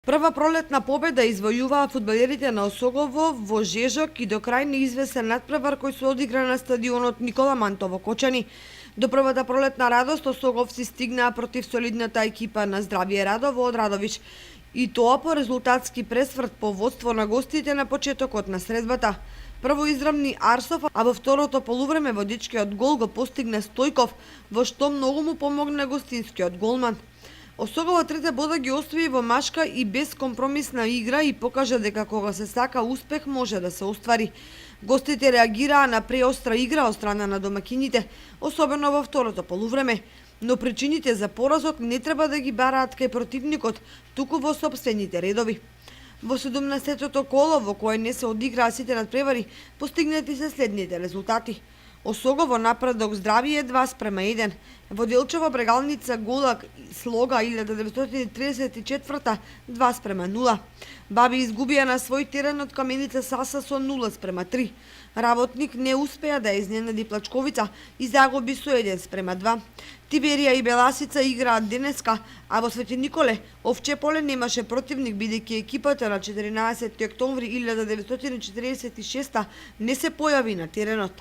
Прва пролетна победа извојуваа фудбалерите на Осогово во Жежок и до крај неизвесен натпревар кој се одигра на стадионот Никола Мантов во Кочани. До првата пролетна радост Осоговци стигнаа против солидната екипа на Здравие Радово од Радович. И тоа по резултатски пресврт по водство на гостите на почетокот на средбата. Прво изравни Арсов, а во второто полувреме водичкиот гол го постигна Стојков, во што многу му помогна гостинскиот голман. Осогово трите бода ги остави во машка и безкомпромисна игра и покажа дека кога се сака успех може да се оствари. Гостите реагираа на преостра игра од страна на домакините, особено во второто полувреме. Но причините за поразот не треба да ги бараат кај противникот, туку во сопствените редови. Во 17-тото коло, во кое не се одиграа сите надпревари, постигнати се следните резултати. Осогово напредок Здравие 2:1. Во Делчево Брегалница Голак Слога 1934 2:0. Баби изгубија на свој терен од Каменица Саса со 0:3. Работник не успеа да изненади Плачковица и загуби со 1:2. Тиберија и Беласица играат денеска, а во Свети Николе Овче поле немаше противник бидејќи екипата на 14 октомври 1946 не се појави на теренот.